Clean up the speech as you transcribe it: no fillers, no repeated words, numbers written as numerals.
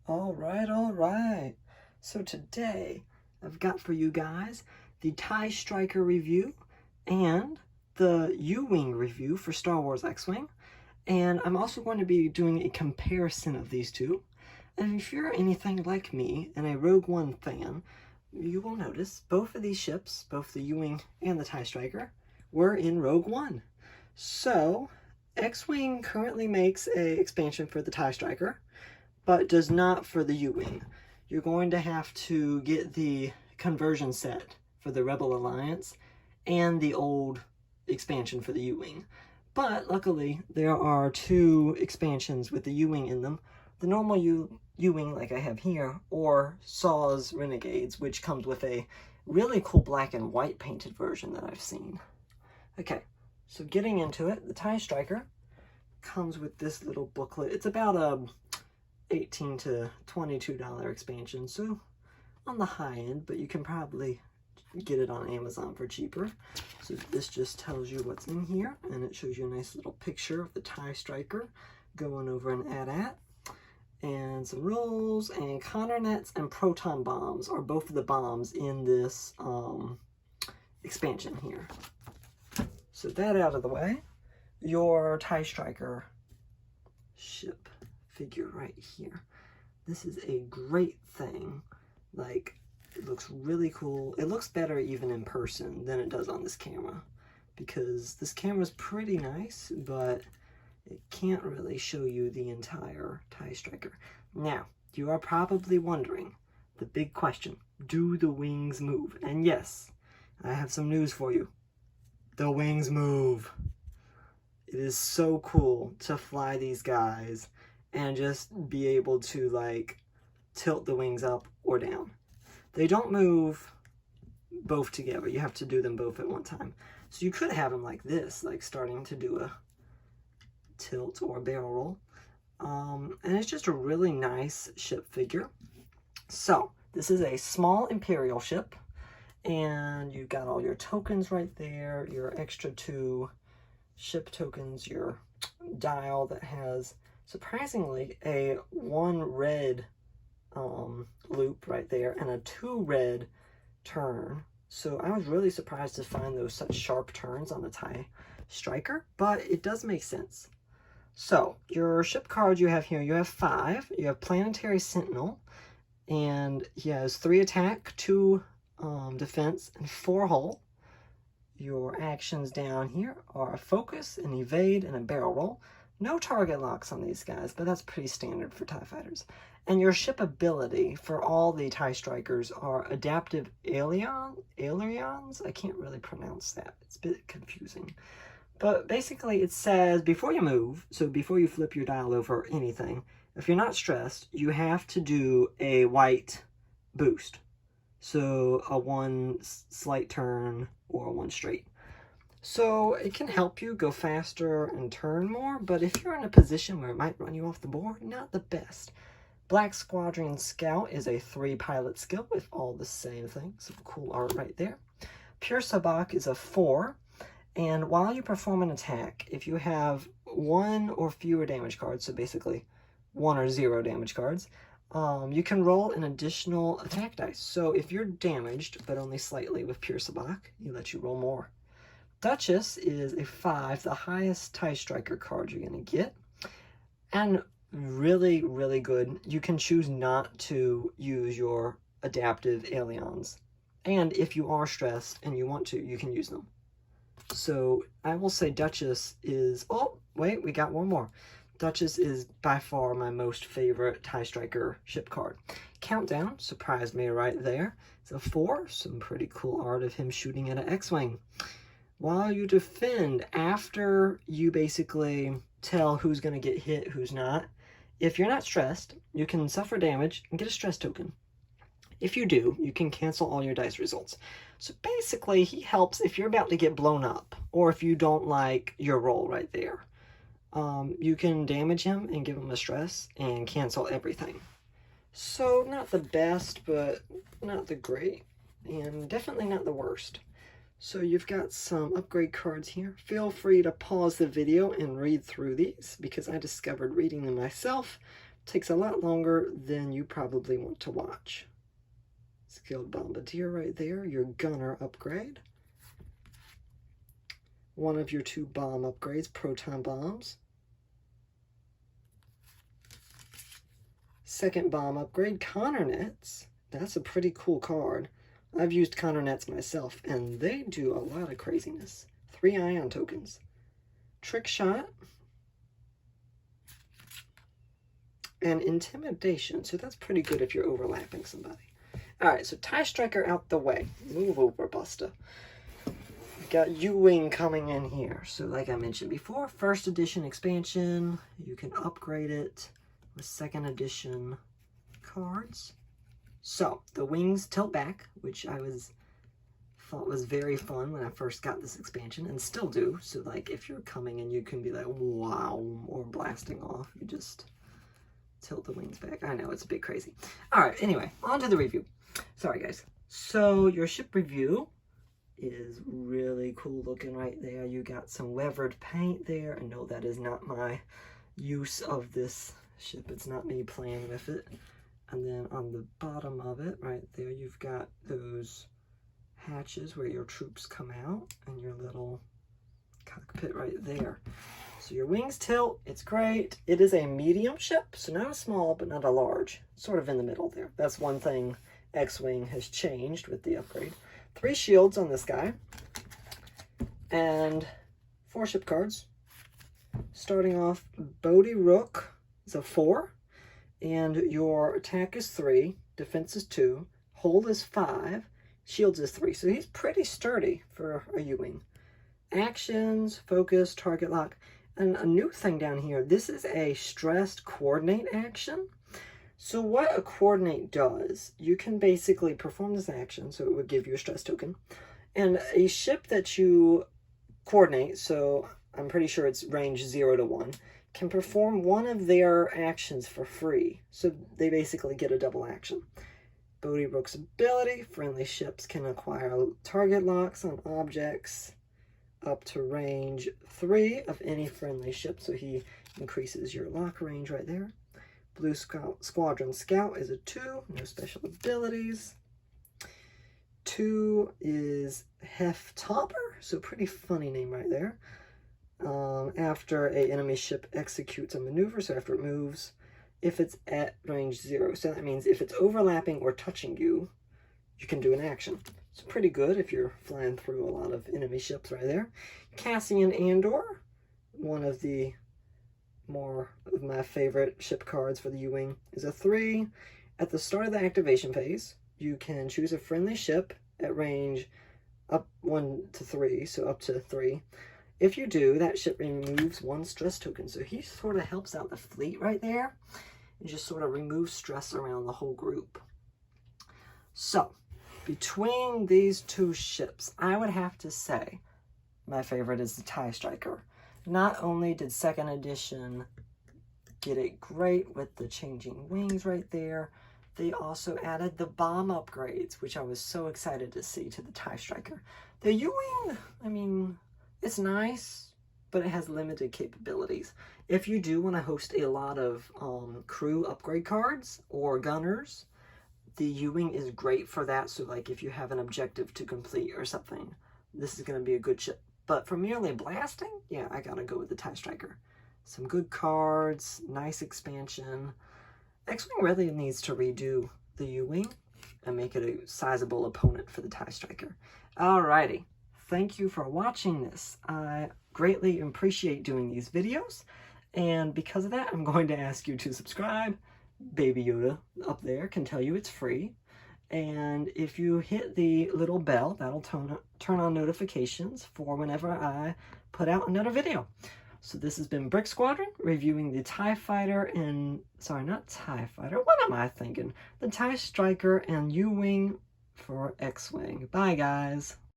All right. So today I've got for you guys the TIE Striker review and the U-Wing review for Star Wars X-Wing. And I'm also going to be doing a comparison of these two. And if you're anything like me and a Rogue One fan, you will notice both of these ships, both the U-Wing and the TIE Striker, were in Rogue One. So X-Wing currently makes a expansion for the TIE Striker, but does not for the U-Wing. You're going to have to get the conversion set for the Rebel Alliance and the old expansion for the U-Wing. But luckily, there are two expansions with the U-Wing in them. The normal U-Wing, like I have here, or Saw's Renegades, which comes with a really cool black and white painted version that I've seen. Okay, so getting into it, the TIE Striker comes with this little booklet. It's about a $18 to $22 expansion, so on the high end, but you can probably get it on Amazon for cheaper. So this just tells you what's in here, and it shows you a nice little picture of the TIE Striker going over an AT-AT, and some rules, and Conner nets and proton bombs are both of the bombs in this expansion here. So that out of the way, your TIE Striker ship figure right here. This is a great thing. Like, it looks really cool. It looks better even in person than it does on this camera, because this camera's pretty nice, but it can't really show you the entire TIE Striker. Now, you are probably wondering the big question: do the wings move? And yes, I have some news for you. The wings move. It is so cool to fly these guys and just be able to, like, tilt the wings up or down. They don't move both together. You have to do them both at one time. So you could have them like this, like starting to do a tilt or a barrel roll. And it's just a really nice ship figure. So this is a small Imperial ship, and you've got all your tokens right there, your extra 2 ship tokens, your dial that has surprisingly a 1 red loop right there and a 2 red turn. So I was really surprised to find those such sharp turns on the TIE Striker, but it does make sense. So your ship cards you have here, you have 5. You have Planetary Sentinel, and he has 3 attack, 2 defense, and 4 hull. Your actions down here are a focus, an evade, and a barrel roll. No target locks on these guys, but that's pretty standard for TIE fighters. And your ship ability for all the TIE Strikers are Adaptive Ailerons? I can't really pronounce that. It's a bit confusing. But basically it says before you move, so before you flip your dial over anything, if you're not stressed, you have to do a white boost. So a 1 slight turn or a 1 straight. So it can help you go faster and turn more, but if you're in a position where it might run you off the board, not the best. Black Squadron Scout is a 3 pilot skill with all the same things. Some cool art right there. Pure Sabacc is a 4, and while you perform an attack, if you have 1 or fewer damage cards, so basically 1 or 0 damage cards, you can roll an additional attack dice. So if you're damaged, but only slightly with Pure Sabacc, he lets you roll more. Duchess is a 5, the highest TIE Striker card you're going to get. And really, really good. You can choose not to use your Adaptive Ailerons. And if you are stressed and you want to, you can use them. So I will say Duchess is... Oh, wait, we got one more. Duchess is by far my most favorite TIE Striker ship card. Countdown surprised me right there. It's a 4, some pretty cool art of him shooting at an X-Wing. While you defend, after you basically tell who's going to get hit, who's not, if you're not stressed, you can suffer damage and get a stress token. If you do, you can cancel all your dice results. So basically, he helps if you're about to get blown up, or if you don't like your roll right there. You can damage him and give him a stress and cancel everything. So not the best, but not the great, and definitely not the worst. So you've got some upgrade cards here. Feel free to pause the video and read through these, because I discovered reading them myself Takes a lot longer than you probably want to watch. Skilled Bombardier right there, your gunner upgrade. One of your 2 bomb upgrades, proton bombs. Second bomb upgrade, Conner Nets. That's a pretty cool card. I've used Conner Nets myself, and they do a lot of craziness. 3 ion tokens. Trick Shot. And Intimidation, so that's pretty good if you're overlapping somebody. Alright, so TIE Striker out the way. Move over, Busta. Got U-Wing coming in here. So like I mentioned before, first edition expansion. You can upgrade it with second edition cards. So the wings tilt back, which I thought was very fun when I first got this expansion, and still do. So like if you're coming in, you can be like, wow, or blasting off. You just tilt the wings back. I know, it's a bit crazy. Alright, anyway, on to the review. Sorry guys. So your ship review is really cool looking right there. You got some weathered paint there. And no, that is not my use of this ship. It's not me playing with it. And then on the bottom of it, right there, you've got those hatches where your troops come out and your little cockpit right there. So your wings tilt, it's great. It is a medium ship, so not a small, but not a large. Sort of in the middle there. That's one thing X-Wing has changed with the upgrade. 3 shields on this guy, and 4 ship cards. Starting off, Bodhi Rook is a 4, and your attack is 3, defense is 2, hold is 5, shields is 3. So he's pretty sturdy for a U-Wing. Actions, focus, target lock, and a new thing down here. This is a stressed coordinate action. So what a coordinate does, you can basically perform this action, so it would give you a stress token, and a ship that you coordinate, so I'm pretty sure it's range 0 to 1, can perform one of their actions for free. So they basically get a double action. Bodhi Rook's ability, friendly ships can acquire target locks on objects up to range 3 of any friendly ship, so he increases your lock range right there. Blue Squadron Scout is a 2, no special abilities. 2 is Hef Topper, so pretty funny name right there. After an enemy ship executes a maneuver, so after it moves, if it's at range 0. So that means if it's overlapping or touching you, you can do an action. It's pretty good if you're flying through a lot of enemy ships right there. Cassian Andor, one of the more of my favorite ship cards for the U-Wing, is a 3. At the start of the activation phase, you can choose a friendly ship at range up 1 to 3, so up to 3. If you do, that ship removes 1 stress token. So he sort of helps out the fleet right there and just sort of removes stress around the whole group. So, between these 2 ships, I would have to say my favorite is the TIE Striker. Not only did second edition get it great with the changing wings right there, they also added the bomb upgrades, which I was so excited to see to the TIE Striker. The U-Wing, I mean, it's nice, but it has limited capabilities. If you do want to host a lot of crew upgrade cards or gunners, the U-Wing is great for that. So like if you have an objective to complete or something, this is going to be a good ship. But for merely blasting, yeah, I gotta go with the TIE Striker. Some good cards, nice expansion. X-Wing really needs to redo the U-Wing and make it a sizable opponent for the TIE Striker. Alrighty, thank you for watching this. I greatly appreciate doing these videos, and because of that, I'm going to ask you to subscribe. Baby Yoda up there can tell you it's free. And if you hit the little bell, that'll turn on notifications for whenever I put out another video. So this has been Brick Squadron reviewing the TIE Fighter and, sorry, not TIE Fighter, what am I thinking? The TIE Striker and U-Wing for X-Wing. Bye, guys.